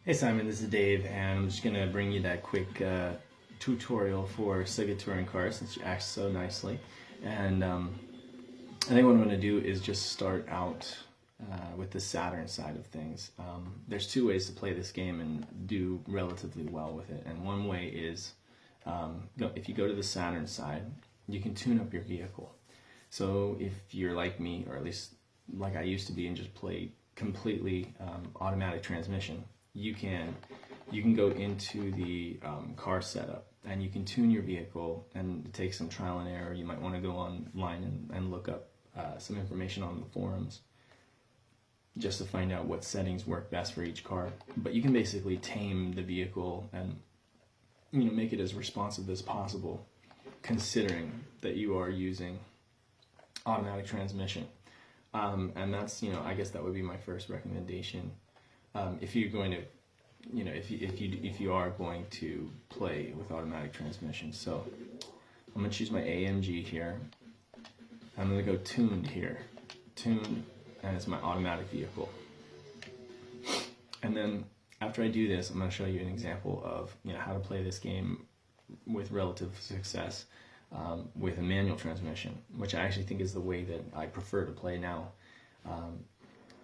Hey Simon, this is Dave, and I'm just gonna bring you that quick tutorial for Sega Touring Car since you asked so nicely. And I think what I'm gonna do is just start out with the Saturn side of things. There's two ways to play this game and do relatively well with it. And one way is if you go to the Saturn side, you can tune up your vehicle. So if you're like me, or at least like I used to be, and just play completely automatic transmission, you can go into the car setup and you can tune your vehicle and take some trial and error. You might want to go online and look up some information on the forums just to find out what settings work best for each car. But you can basically tame the vehicle and make it as responsive as possible, considering that you are using automatic transmission. And that's, I guess that would be my first recommendation. If you're going to, if you are going to play with automatic transmission. So I'm going to choose my AMG here. I'm going to go tuned here. Tuned, and it's my automatic vehicle. And then after I do this, I'm going to show you an example of how to play this game with relative success with a manual transmission, which I actually think is the way that I prefer to play now.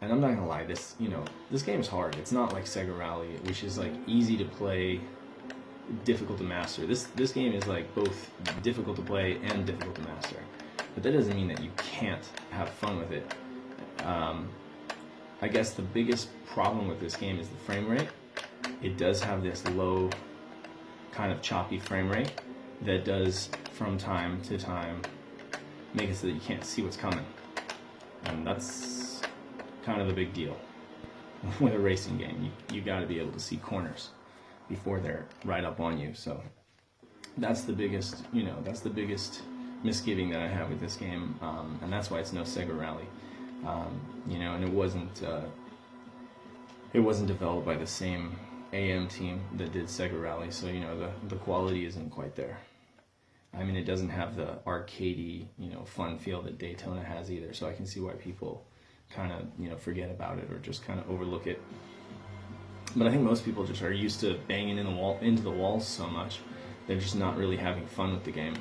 And I'm not gonna lie, this game's hard. It's not like Sega Rally, which is like easy to play, difficult to master. This game is like both difficult to play and difficult to master. But that doesn't mean that you can't have fun with it. I guess the biggest problem with this game is the frame rate. It does have this low, kind of choppy frame rate that does, from time to time, make it so that you can't see what's coming. And that's kind of a big deal with a racing game. You got to be able to see corners before they're right up on you. So that's the biggest, that's the biggest misgiving that I have with this game, and that's why it's no Sega Rally. And it wasn't developed by the same AM team that did Sega Rally, so the quality isn't quite there. I mean, it doesn't have the arcadey, fun feel that Daytona has either, so I can see why people kind of, forget about it or just kind of overlook it. But I think most people just are used to banging into the walls so much, they're just not really having fun with the game.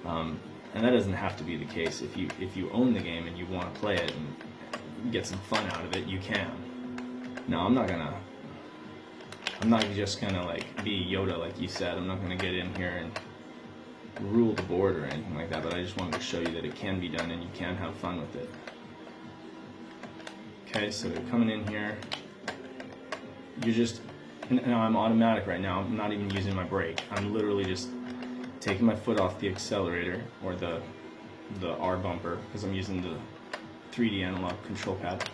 And that doesn't have to be the case. If you own the game and you want to play it and get some fun out of it, you can. Now, I'm not just gonna like be Yoda like you said. I'm not gonna get in here and rule the board or anything like that, but I just wanted to show you that it can be done and you can have fun with it. Okay, so they're coming in here. You're just, now I'm automatic right now. I'm not even using my brake. I'm literally just taking my foot off the accelerator or the R bumper because I'm using the 3D analog control pad.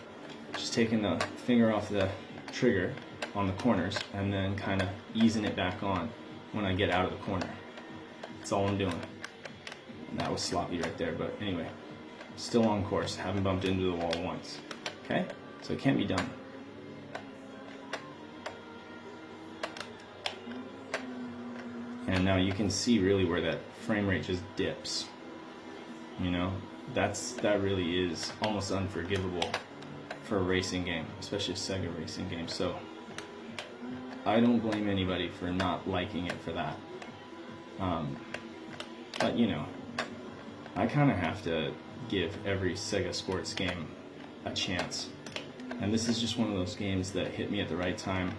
Just taking the finger off the trigger on the corners and then kind of easing it back on when I get out of the corner. That's all I'm doing. And that was sloppy right there, but anyway, still on course. Haven't bumped into the wall once. Okay? So it can be done. And now you can see really where that frame rate just dips. That really is almost unforgivable for a racing game, especially a Sega racing game. So I don't blame anybody for not liking it for that. But I kind of have to give every Sega sports game a chance. And this is just one of those games that hit me at the right time.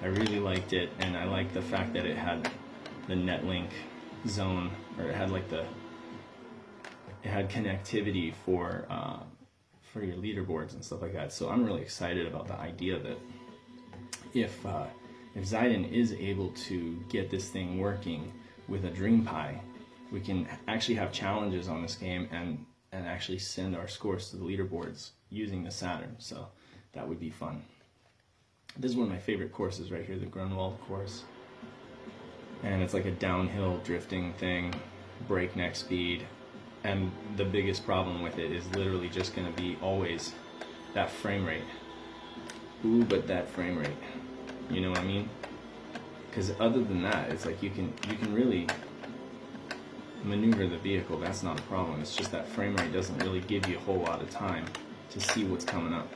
I really liked it, and I liked the fact that it had the netlink zone, or it had connectivity for your leaderboards and stuff like that. So I'm really excited about the idea that if Zidane is able to get this thing working with a Dream Pie, we can actually have challenges on this game and actually send our scores to the leaderboards using the Saturn. So that would be fun. This is one of my favorite courses right here, the Grunwald course. And it's like a downhill drifting thing, breakneck speed. And the biggest problem with it is literally just going to be always that frame rate. Ooh, but that frame rate. You know what I mean? Because other than that, it's like you can really maneuver the vehicle. That's not a problem. It's just that frame rate doesn't really give you a whole lot of time to see what's coming up.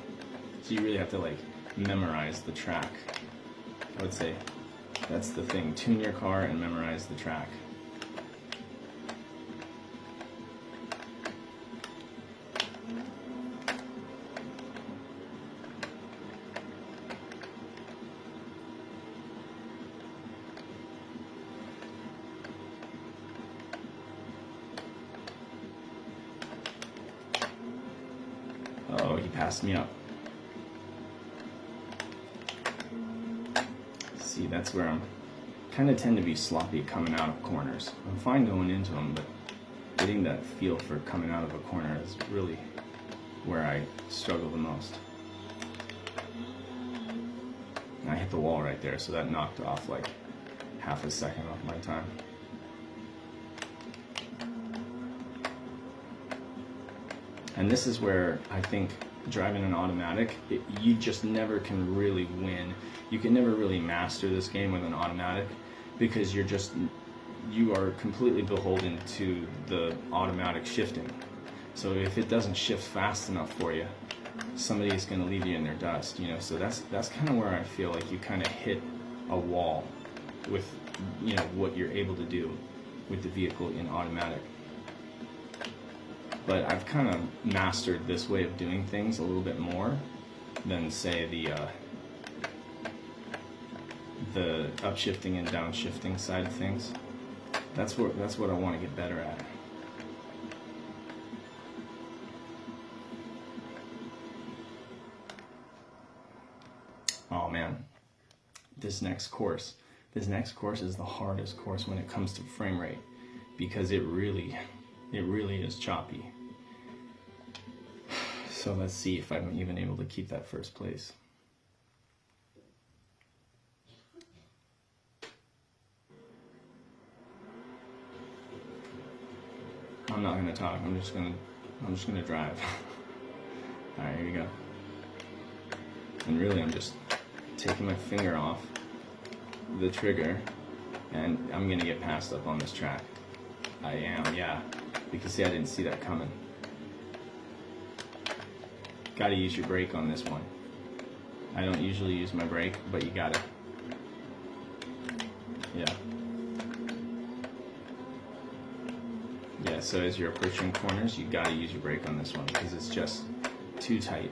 So you really have to like memorize the track I would say that's the thing. Tune your car and memorize the track. Oh, he passed me up. See, that's where I'm kind of tend to be sloppy coming out of corners. I'm fine going into them, but getting that feel for coming out of a corner is really where I struggle the most. And I hit the wall right there, so that knocked off like half a second off my time. And this is where I think driving an automatic, you just never can really win. You can never really master this game with an automatic because you are completely beholden to the automatic shifting. So if it doesn't shift fast enough for you, somebody's going to leave you in their dust, you know. So that's kind of where I feel like you kind of hit a wall with, you know, what you're able to do with the vehicle in automatic. But I've kind of mastered this way of doing things a little bit more than, say, the upshifting and downshifting side of things. That's what I want to get better at. Oh man, this next course is the hardest course when it comes to frame rate, because it really is choppy. So let's see if I'm even able to keep that first place. I'm not gonna talk. I'm just gonna drive. All right, here we go. And really, I'm just taking my finger off the trigger, and I'm gonna get passed up on this track. I am, yeah. Because see, I didn't see that coming. Gotta use your brake on this one. I don't usually use my brake, but you gotta. Yeah. Yeah, so as you're approaching corners, you gotta use your brake on this one because it's just too tight.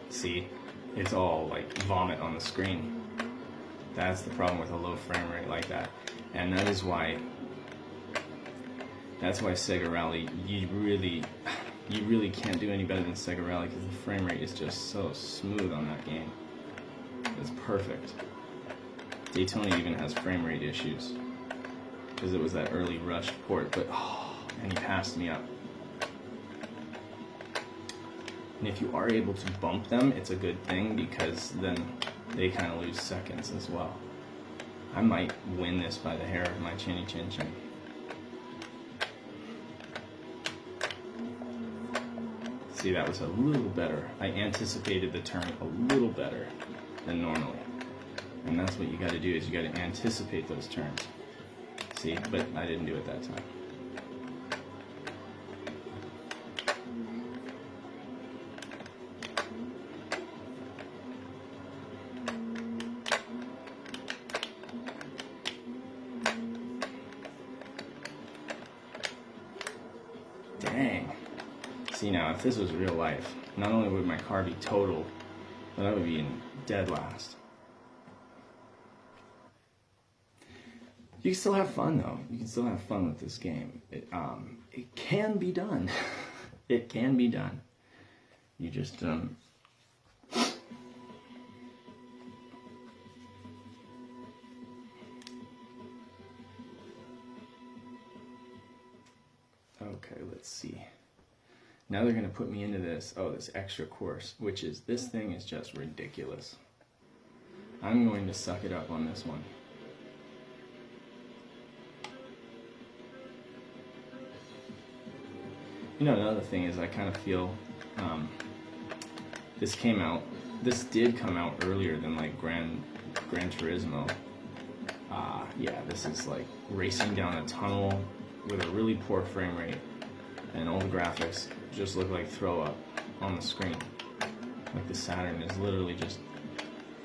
See, it's all like vomit on the screen. That's the problem with a low frame rate like that. And that is why, Sega Rally, you really can't do any better than Sega Rally because the frame rate is just so smooth on that game. It's perfect. Daytona even has frame rate issues because it was that early rush port, but and he passed me up. And if you are able to bump them, it's a good thing because then they kind of lose seconds as well. I might win this by the hair of my chinny chin chin. See, that was a little better. I anticipated the turn a little better than normally. And that's what you got to do, is you got to anticipate those turns. See, but I didn't do it that time. Dang. See, now, if this was real life, not only would my car be totaled, but I would be in dead last. You can still have fun, though. You can still have fun with this game. It can be done. It can be done. You just, Okay, let's see. Now they're going to put me into this extra course, which is, this thing is just ridiculous. I'm going to suck it up on this one. You know, another thing is I kind of feel this did come out earlier than like Gran Turismo. Yeah, this is like racing down a tunnel with a really poor frame rate, and all the graphics just look like throw up on the screen. Like the Saturn is literally just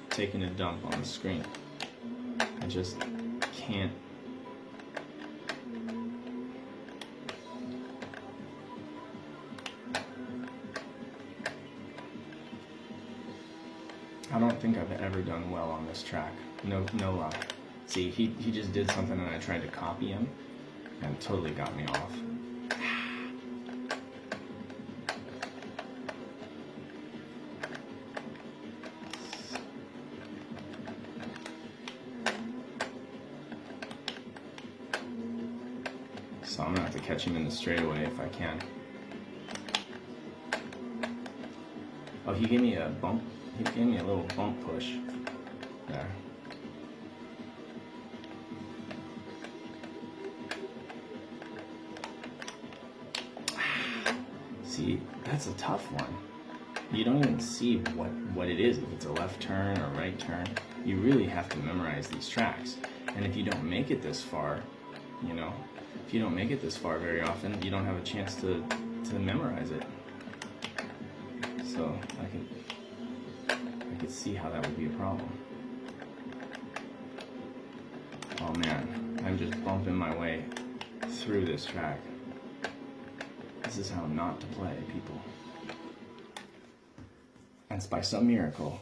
taking a dump on the screen. I just can't. I don't think I've ever done well on this track. No luck. See, he just did something and I tried to copy him and it totally got me off. So I'm gonna have to catch him in the straightaway if I can. Oh, he gave me a bump. He gave me a little bump push there. See, that's a tough one. You don't even see what it is, if it's a left turn or right turn. You really have to memorize these tracks. And if you don't make it this far, you know, if you don't make it this far very often, you don't have a chance to memorize it. So I could see how that would be a problem. Oh man, I'm just bumping my way through this track. This is how not to play, people. And it's by some miracle.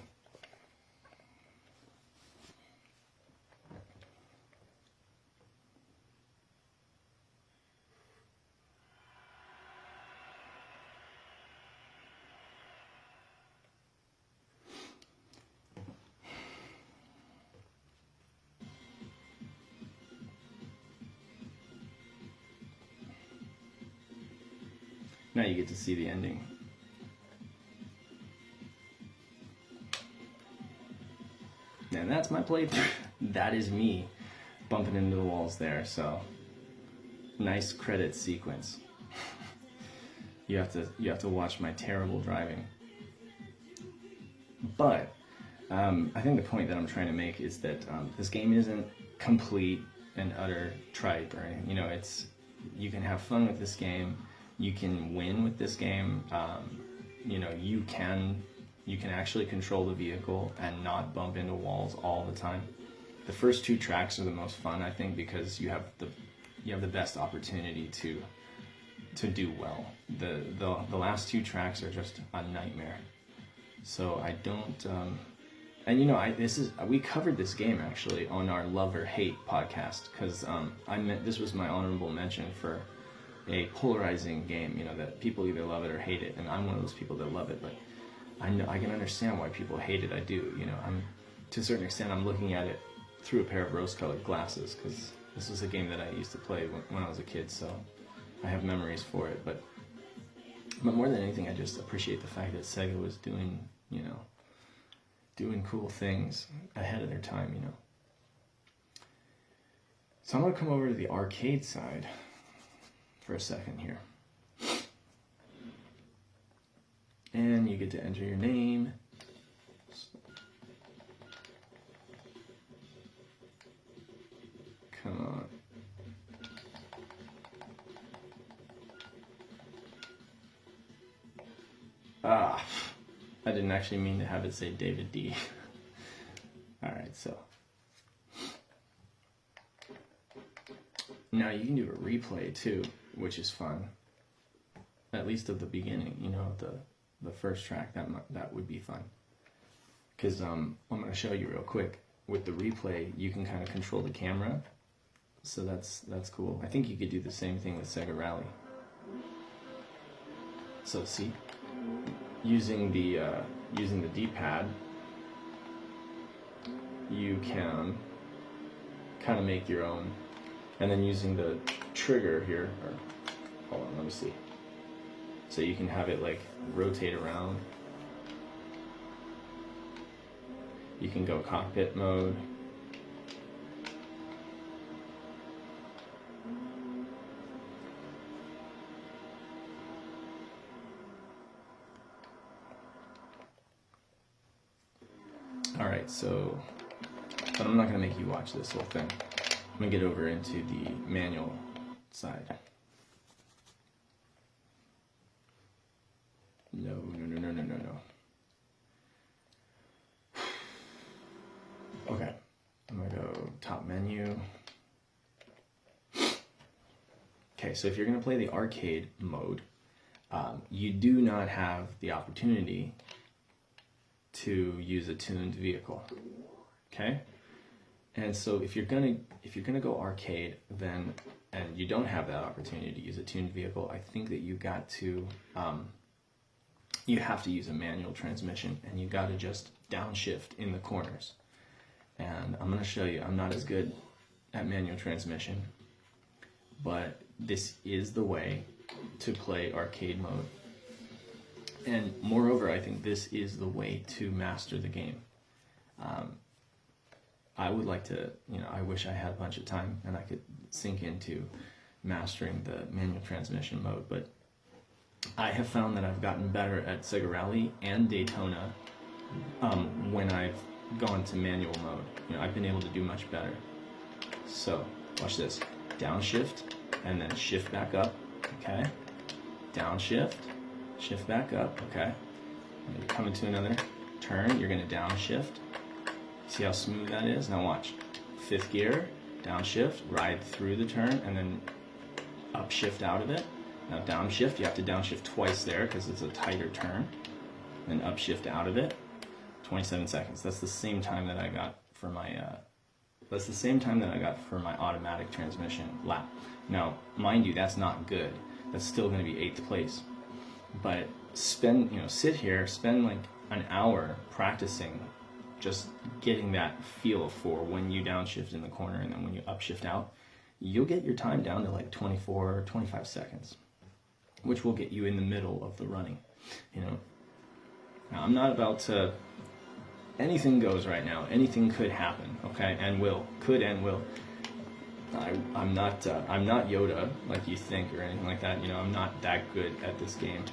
Now you get to see the ending. And that's my playthrough. That is me bumping into the walls there, so nice credit sequence. You have to watch my terrible driving. But I think the point that I'm trying to make is that this game isn't complete and utter tripe or anything. You know, you can have fun with this game. You can win with this game. You know, you can actually control the vehicle and not bump into walls all the time. The first two tracks are the most fun, I think, because you have the best opportunity to do well. The last two tracks are just a nightmare. So I don't. And you know, we covered this game actually on our Love or Hate podcast because this was my honorable mention for a polarizing game. You know, that people either love it or hate it, and I'm one of those people that love it. But I know I can understand why people hate it. I do. You know, to a certain extent I'm looking at it through a pair of rose-colored glasses because this was a game that I used to play when I was a kid. So I have memories for it. But more than anything, I just appreciate the fact that Sega was doing cool things ahead of their time, you know. So I'm going to come over to the arcade side for a second here. And you get to enter your name. Come on. I didn't actually mean to have it say David D. Alright, so. Now you can do a replay too, which is fun. At least of the beginning, you know, the first track, that would be fun. Because I'm going to show you real quick. With the replay, you can kind of control the camera. So that's cool. I think you could do the same thing with Sega Rally. So see? Using the D-pad, you can kind of make your own, and then using the trigger here, or hold on, let me see. So you can have it like rotate around. You can go cockpit mode. Alright, so But I'm not going to make you watch this whole thing. I'm going to get over into the manual side. No. Okay, I'm going to go top menu. Okay, so if you're going to play the arcade mode, you do not have the opportunity to use a tuned vehicle. Okay, and so if you're gonna go arcade, then and you don't have that opportunity to use a tuned vehicle, I think that you have to use a manual transmission, and you got to just downshift in the corners. And I'm going to show you. I'm not as good at manual transmission, but this is the way to play arcade mode. And moreover, I think this is the way to master the game. I would like to, I wish I had a bunch of time and I could sink into mastering the manual transmission mode, but I have found that I've gotten better at Sega Rally and Daytona when I've gone to manual mode. I've been able to do much better. So, watch this. Downshift, and then shift back up, okay? Downshift, shift back up, okay? And you come into another turn, you're going to downshift. See how smooth that is? Now watch. 5th gear, downshift, ride through the turn, and then upshift out of it. Now downshift, you have to downshift twice there because it's a tighter turn. Then upshift out of it. 27 seconds. That's the same time that I got for my automatic transmission lap. Now, mind you, that's not good. That's still going to be 8th place. But sit here, spend like an hour practicing, just getting that feel for when you downshift in the corner and then when you upshift out. You'll get your time down to like 24 or 25 seconds, which will get you in the middle of the running. Now I'm not about to. Anything goes right now. Anything could happen, okay, and will. Could and will. I'm not Yoda like you think or anything like that. I'm not that good at this game.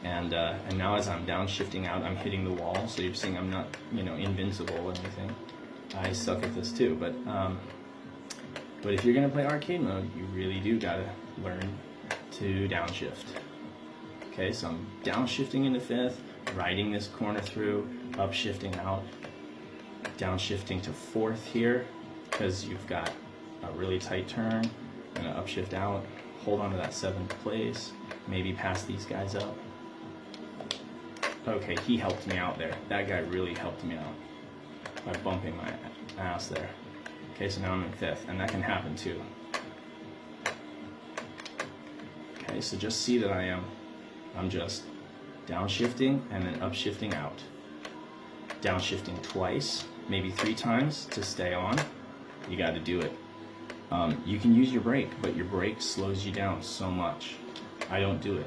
And now as I'm downshifting out, I'm hitting the wall. So you're seeing I'm not invincible or anything. I suck at this too. But if you're gonna play arcade mode, you really do gotta learn to downshift. Okay, so I'm downshifting into 5th, riding this corner through, upshifting out, downshifting to 4th here, because you've got a really tight turn, and an upshift out, hold on to that 7th place, maybe pass these guys up. Okay, he helped me out there. That guy really helped me out by bumping my ass there. Okay, so now I'm in 5th, and that can happen too. Okay, so just see that I'm just downshifting and then upshifting out. Downshifting twice, maybe 3 times to stay on. You got to do it. You can use your brake, but your brake slows you down so much. I don't do it.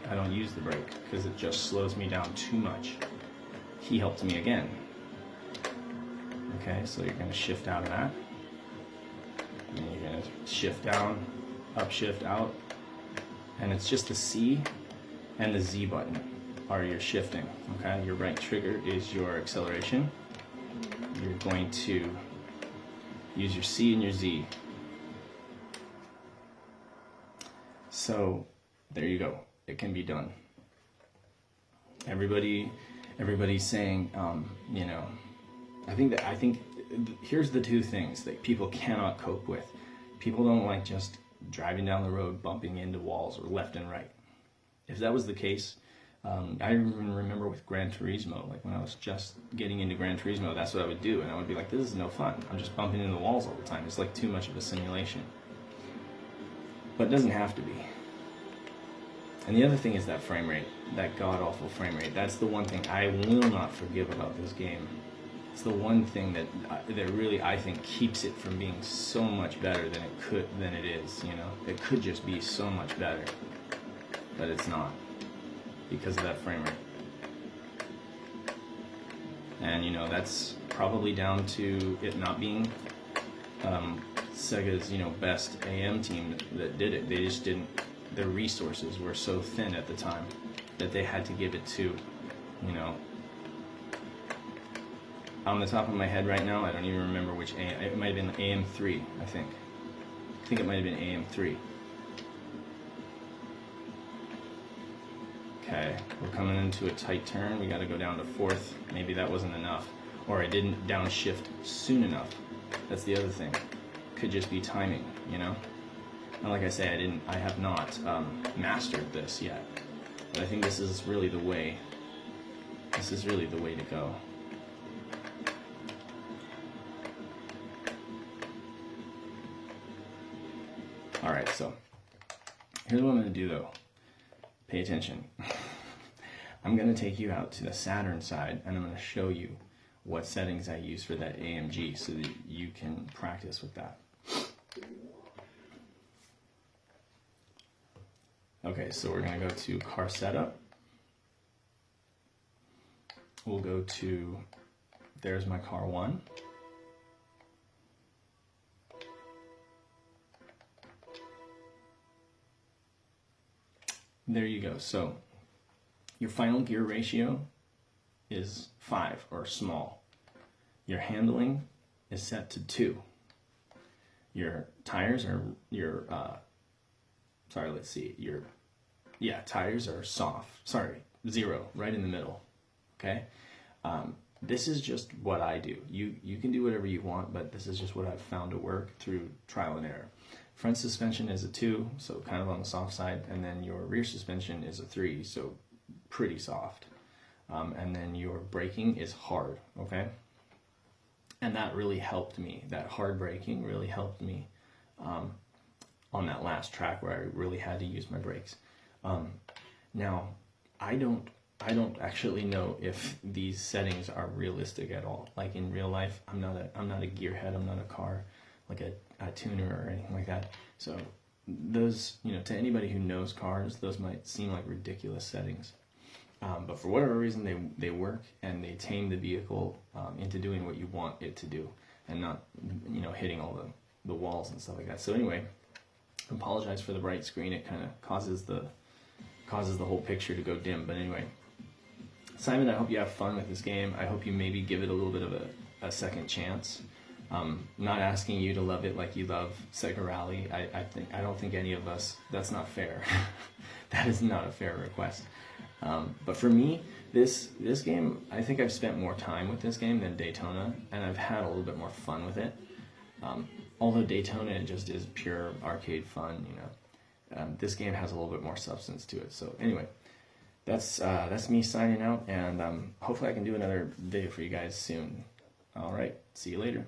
I don't use the brake because it just slows me down too much. He helped me again. Okay, so you're going to shift out of that. And then you're going to shift down, upshift out. And it's just the C and the Z button are your shifting. Okay, your right trigger is your acceleration. You're going to use your C and your Z. So there you go. It can be done. Everybody's saying, I think here's the 2 things that people cannot cope with. People don't like just driving down the road, bumping into walls or left and right. If that was the case, I even remember with Gran Turismo, like when I was just getting into Gran Turismo, that's what I would do, and I would be like, this is no fun. I'm just bumping into the walls all the time. It's like too much of a simulation. But it doesn't have to be. And the other thing is that frame rate, that god-awful frame rate. That's the one thing I will not forgive about this game. It's the one thing that really, I think, keeps it from being so much better than it is, It could just be so much better, but it's not, because of that frame rate. And, that's probably down to it not being Sega's, best AM team that did it. They just didn't. Their resources were so thin at the time that they had to give it to, on the top of my head right now, I don't even remember which AM. It might have been AM3, I think. I think it might have been AM3. Okay, we're coming into a tight turn. We got to go down to 4th. Maybe that wasn't enough, or I didn't downshift soon enough. That's the other thing. Could just be timing, you know. And like I say, I have not mastered this yet. But I think this is really the way. This is really the way to go. All right, so here's what I'm going to do though. Pay attention. I'm going to take you out to the Saturn side, and I'm going to show you what settings I use for that AMG so that you can practice with that. Okay, so we're going to go to car setup. We'll go to, there's my car 1. There you go. So your final gear ratio is 5 or small. Your handling is set to 2. Your tires are tires are soft. 0, right in the middle. Okay. This is just what I do. You can do whatever you want, but this is just what I've found to work through trial and error. Front suspension is a 2, so kind of on the soft side, and then your rear suspension is a 3, so pretty soft. And then your braking is hard, okay? And that really helped me. That hard braking really helped me on that last track where I really had to use my brakes. Now, I don't actually know if these settings are realistic at all. Like in real life, I'm not a gearhead. I'm not a car, like a tuner or anything like that. So those, to anybody who knows cars, those might seem like ridiculous settings. But for whatever reason, they work, and they tame the vehicle into doing what you want it to do, and not, hitting all the walls and stuff like that. So anyway, I apologize for the bright screen. It kind of causes the whole picture to go dim. But anyway, Simon, I hope you have fun with this game. I hope you maybe give it a little bit of a second chance. Not asking you to love it like you love Sega Rally. I don't think any of us. That's not fair. That is not a fair request. But for me, this game, I think I've spent more time with this game than Daytona, and I've had a little bit more fun with it. Although Daytona just is pure arcade fun, this game has a little bit more substance to it. So anyway, that's me signing out, and hopefully I can do another video for you guys soon. All right, see you later.